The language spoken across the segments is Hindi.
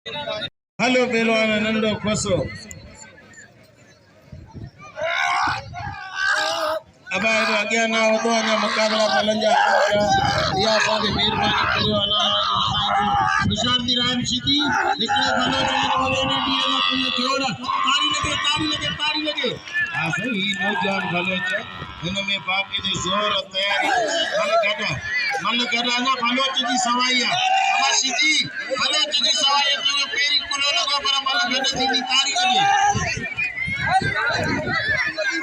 हलो पहलवान नंदो खोसो अब अॻियां न वधो अञा मुक़ाबला मलंजा इहा असांखे महिरबानी करियो अलाह निशान दी राम सीधी निकले भलो चले भलो ने दिया ना तुम जोड़ ताड़ी लगे हां सही नौजवान भलो च इन में बाकी जी जोर और तैयारी मन कदा ना भलो जी सवाई है अब सीधी भलो जी सवाई तो पेरी कुलो लगा पर मन गड थी ताड़ी लगे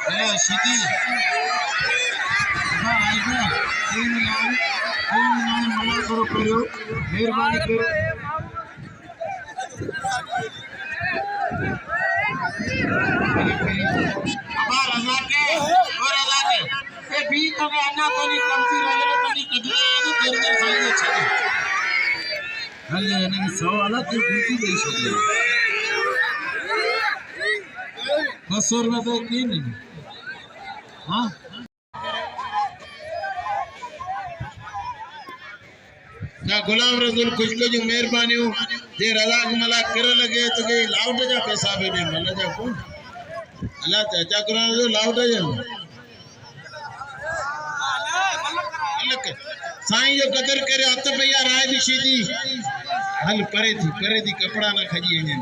हां सीधी मना करो मेहरबानी करो ये भी तो अन्ना तो नहीं कमती रहे तो नहीं किधर देर सही छे हले ने सवाल के पूछी दे छे बसर में तो की नहीं हां ना गुलाम रसूल खुशको जो मेहरबानी जे रजा मला कर लगे तो के लाउट जा पैसा भी दे मन जा को अल्लाह चाचा करा जो लाउट जा अलग साईं जो कदर करे हथ भैया राय भी सीधी हल परे थी कपड़ा ना खजी ने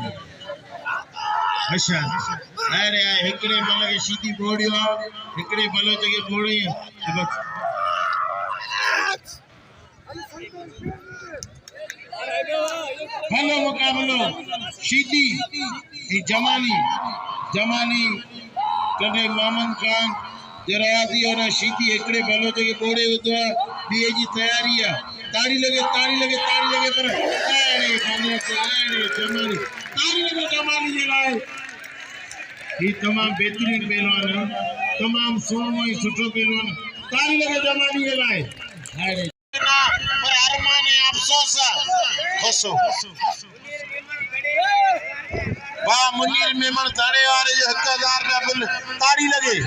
अच्छा अरे एकड़े मन के सीधी बोड़ियो एकड़े भलो जगे बोड़ी भलो मुकाबलो सीधी जमाली कदे मामन खान जराती और सीधी एकड़े भलो जगे बोड़े उतो बीए जी तैयारी है ताड़ी लगे पर अरे जमाली जे लाए ये तमाम बेहतरीन पहलवान है तमाम सोनो ही सुठो पहलवान ताड़ी लगे जमाली जे लाए अरे पर अरमान अफसोस खोसो वाह मुनीर मेमन थाने वाले जो 1000 का बिल ताड़ी लगे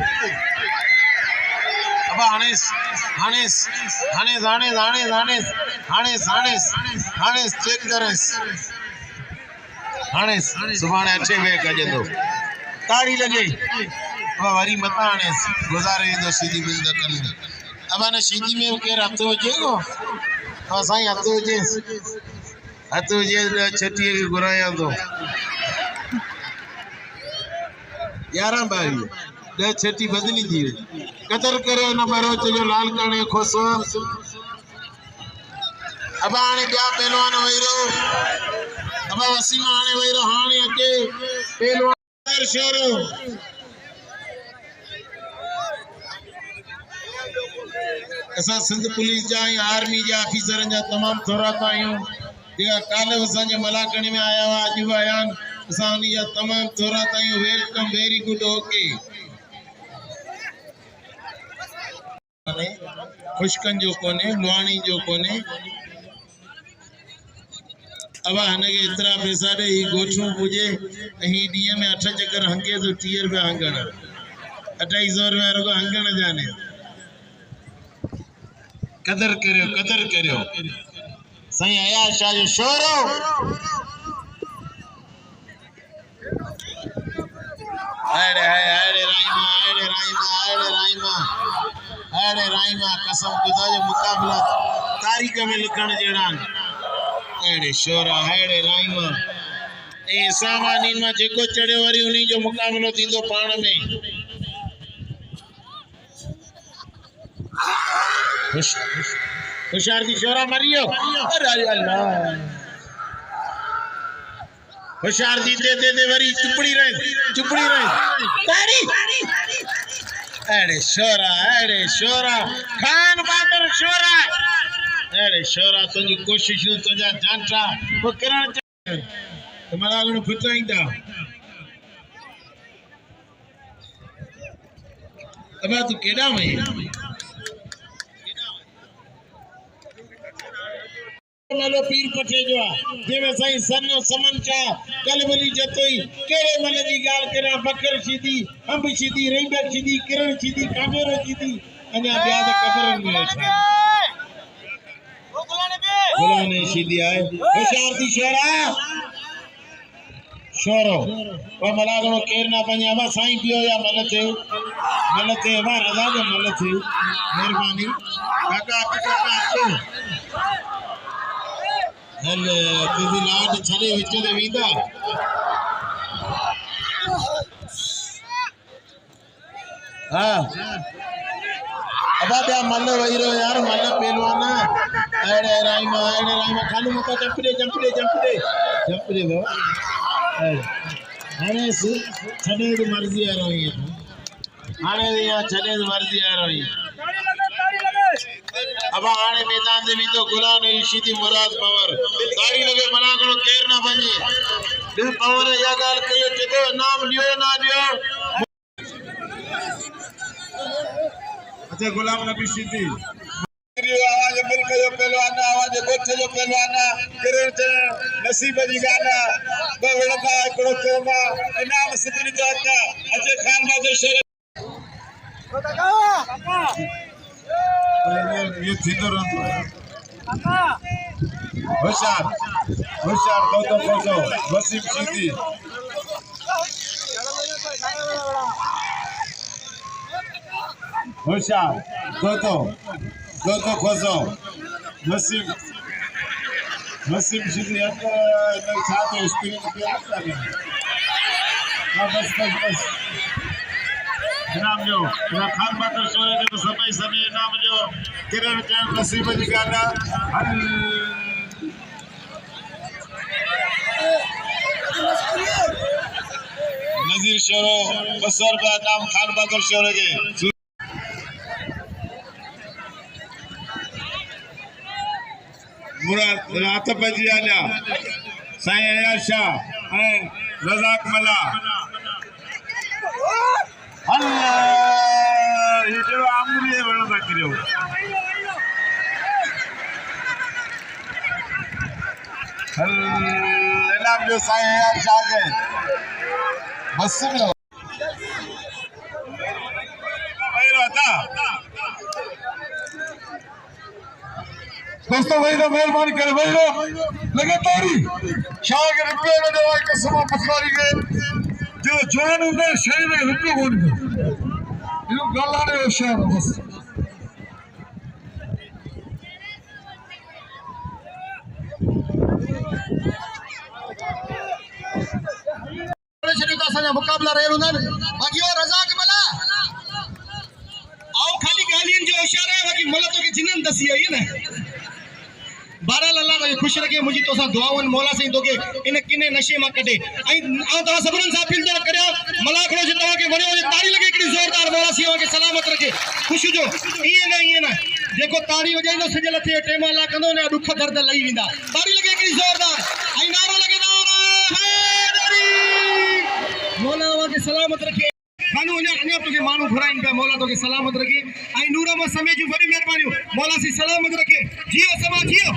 अब हानेस चेक करेस हानेस सुभाणे अच्छे वे कजंदो ताड़ी लगे अब वरी मता हानेस गुजारे दो सीधी बिल दकन अब ने सीधी में के हथो जेगो तो साईं हथो जे छठी के गुराया तो 11 बारी दे छठी बदली थी कदर करे न बरोच जो लाल करने खोसो अब आने क्या पहलवान वहीरो अब वसीम आने वहीरो हाने अगे पहलवान शोरो असा सिंध पुलिस जा आर्मी जा ऑफिसर जा तमाम थोरा आयो जेका काले वसा जे मलाकणी में आया हुआ अज बयान असानी जा तमाम थोरा आयो वेलकम वेरी गुड ओके खुशकन जो कोने लुआणी जो कोने अब हने के इतरा पैसा दे ही गोठू पूजे ही डी में 8 चक्कर हंगे तो 30 रुपया हंगण 2800 रुपया रगो हंगण जाने कदर करियो सही आया शाह जो शोरो अरे राइमा कसम खुदा जो मुकाबला तारीख में लिखण जेड़ान अरे शोरा अरे राइमा ए सामानी में जेको चढ़े वरी उनी जो मुकाबलो थींदो पाण में होशियार दी शोरा मरियो अरे अल्लाह होशियार दी दे वरी चुपड़ी रहे ताड़ी अरे शोरा खान बहादुर शोरा अरे शोरा तुझी कोशिशूं तुझा जांचा वो करण तुम्हारा गुण फुटाईंदा अब तू केड़ा में नालो पीर पटे जो जेवे साईं सनो समन चा कलबली जतोई केड़े मन जी गाल करा बकर सीधी अंब सीधी रेंडर सीधी किरण सीधी कामेरो सीधी अना ब्याद कबर में है गुलाने सीधी आए होशियार दी शोरा शोरो वो मलागणो केर ना पंजा बा साईं पियो या मल थे वा रजा जो मल थे मेहरबानी काका काका हल तुझी लाड छड़े विच दे वींदा हां अब बया मल वही रो यार मल पहलवान एड़े राइमा खाली मत जंपड़े दो हाने छड़े दी मर्जी आ रही है हाने या छड़े दी मर्जी आ रही है अब हाने मैदान दे विंदो गुलाम शीदी मुराद पवर ताड़ी लगे मना करो केर ना बने दिल पवर या गाल कयो चको नाम लियो ना लियो अच्छा गुलाम नबी शीदी आवाज मुल्क जो पहलवान आवाज गोठ जो पहलवान किरण च नसीब जी गाना बवड़का एकड़ो कोमा इनाम सिपरी जो आता अजय खान बादशाह शेर काका ये थींदो रहंदो काका होशियार तो वसीम शीदी होशियार दो खोजो नसीब शीदी एक साथ स्क्रीन पे लगे बस इनाम जो खान बादल शोरे के समय इनाम जो किरण चैन नसीब जी गाना नजीर शोरो 200 रुपया नाम खान बादल शोरे के मुराद आतफ जी आजा साईं अयाज शाह रज़ाक मला अल्लाह ये जो आमरी बड़ा तकरियो इनाम जो साईं अयाज शाह के बस में भाई रहता दोस्तों भाई तो मेहरबानी करे भाई लगे तारी शाह के रुपये में दवाई कसम पथवारी के जो जवान होते शहर में रुपये बोल गए ये गलाने शहर बस मुकाबला रहे बाकी और रज़ाक मला आओ खाली गालियन जो इशारा है बाकी मला तो के जिनन दसी है ना 12 अल्लाह के खुश रखे मुझी तो सा दुआवन मौला से तो के इन किने नशे मा कटे आई आ तो सबरन सा फील तो करया मला खड़ो जे तो के वणो ताड़ी लगे कड़ी जोरदार मौला सी के सलामत रखे खुश जो ये ना देखो ताड़ी वजाई तो सजल थे टेम अल्लाह कंदो ने दुख दर्द लई विंदा ताड़ी लगे कड़ी जोरदार आई नारो लगे नारा हैदरी मौला के सलामत रखे खानो अन्या तो के मानू घुराइन का मौला तो के सलामत रखे आई नूरा में समय जो बड़ी मेहरबानी मौला सी सलामत रखे जियो समा जियो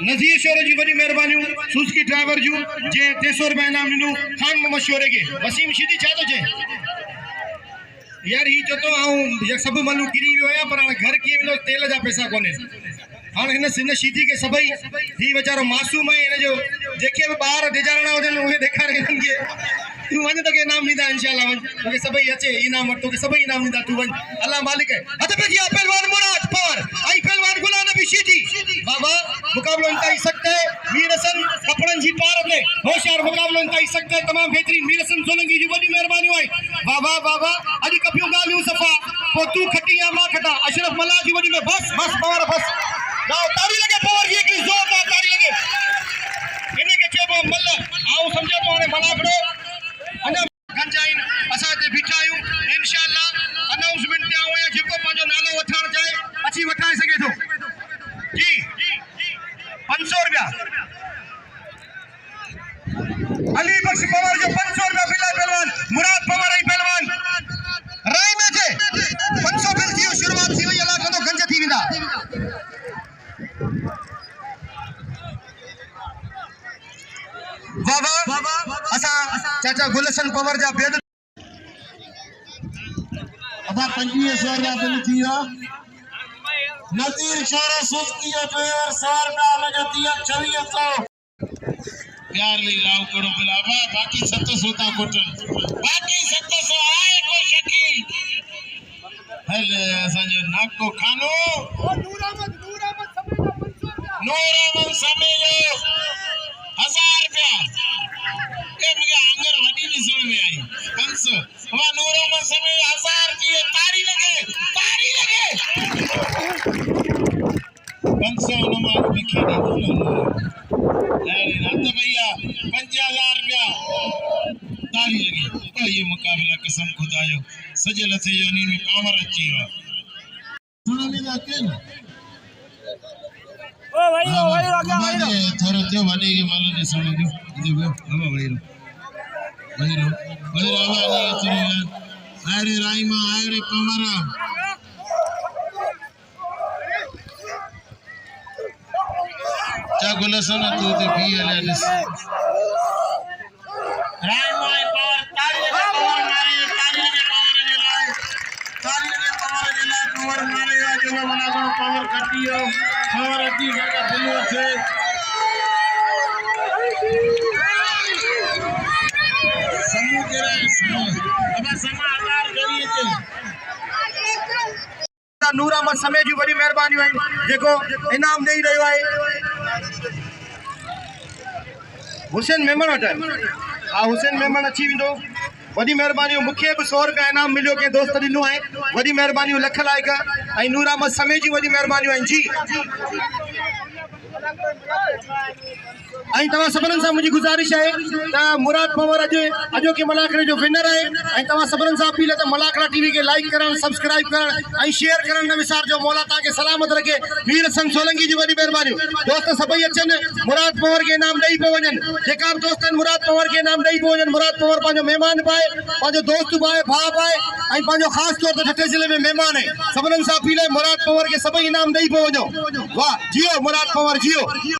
नजीर शोरे जी बड़ी मेहरबानी सुजुकी ड्राइवर जो जे 300 रुपया इनाम दिनु खान मशोरे के वसीम शीदी छा तो जे यार ही जो तो आऊं सब मनु गिरी वियो है पर घर की विनो तेल जा पैसा कोने हाँ इन शीदी के सबई ही बेचारो मासूम है इन जो जेके भी बाहर डिजारना होजन उहे देखा रहे के तू वन तो के इनाम नींदा इंशाल्लाह वन तो के सबई अचे इनाम तो के सबई इनाम नींदा तू वन अल्लाह मालिक है अच्छा पे जी पहलवान मुराद पवार आई पहलवान गुलाम नबी शीदी बाबा मुकाबलो इंतहा सकते है वीर हसन कपड़न जी पार में होशियार मुकाबलो इंतहा सकते है तमाम बेहतरीन वीर हसन सोलंकी जी बड़ी मेहरबानी होई बाबा अज कपियो गालियो सफा को तू खटी या मां खटा अशरफ मला जी बड़ी में बस पवार बस गाओ ताड़ी लगे पवार की एक जोरदार ताड़ी लगे इने के चेबो मल्ल आओ समझो तो हाने मना करो अना गंजाइन असा ते बिठायू इंशाल्लाह अनाउंसमेंट ते आवे जेको पांजो नालो वठाण चाहे अच्छी वठाए सके तो जी 500 रुपया अली बख्श पवार जो 500 रुपया बिला पहलवान मुराद पवार आई पहलवान राय में थे 500 बिल थी शुरुआत थी वही अल्लाह को गंज थी विदा बाबा असा चाचा गुलशन पवार जा बेद अब 2500 रुपया बिल थी नज़ीर शोर सुस्ती ड्राइवर 100 रुपया लगती है 2600 प्यार ली लाओ करो बिलावा बाकी 700 कोटन बाकी 700 आए को शकी हले असांजो नाको खानो नूरामन समेलो 1000 रुपया के मुझे अंगर वडी भी सुन में आई 500 वा नूरामन समेलो 1000 की तारी लगे 500 नमाज में खेड़ी तो भैया 5000 रुपया तारी लगी तो ये मुकाबला कसम खुदायो सजल थे योनी में पावर अच्छी हो सुनो में जाके ना ओ भाई आ गया थोड़े थे वाले के मालो ने सुनो जो देखो हवा भाई हवा नहीं चले अरे राइमा अरे पमरा चा गुलसन तू ते भी ले राइमा पावर ताली के पावर मारे ताली के पावर जिलाए पावर मारे जो बना को पावर कटियो पावर अति का दिलो से समूह के अब समाचार करिए थे नूर अहमद समय जी बड़ी मेहरबानी है जेको इनाम दे रही है हुसैन मेमन वट हुसैन मेमन अची विंदो वडी मेहरबानी मुखे भी 100 रुपया इनाम मिलियो के दोस्त दिनो है वडी मेहरबानी लख लायक आई नूर अहमद समय जी वडी मेहरबानी है जी आई तवा सबरन सा मुझी गुजारिश है ता मुराद पवर अजो के मलाखड़े जो विनर है आई तवा सबरन सा अपील है त मलाखड़ा टीवी के लाइक करन सब्सक्राइब करन आई शेयर करन न विसार जो मौला ता के सलामत रखे वीर संग सोलंकी जी वडी मेहरबानी दोस्त सभई अचन मुराद पवर के नाम दई पवजन जेका दोस्तन मुराद पवर के नाम दई पवजन मुराद पवर पाजो मेहमान पाए पाजो दोस्त पाए भा पाए आई पाजो खास तौर ते ठठे जिले में मेहमान है सबरन सा अपील है मुराद पवर के सभई नाम दई पवजो वाह जियो मुराद पवर जियो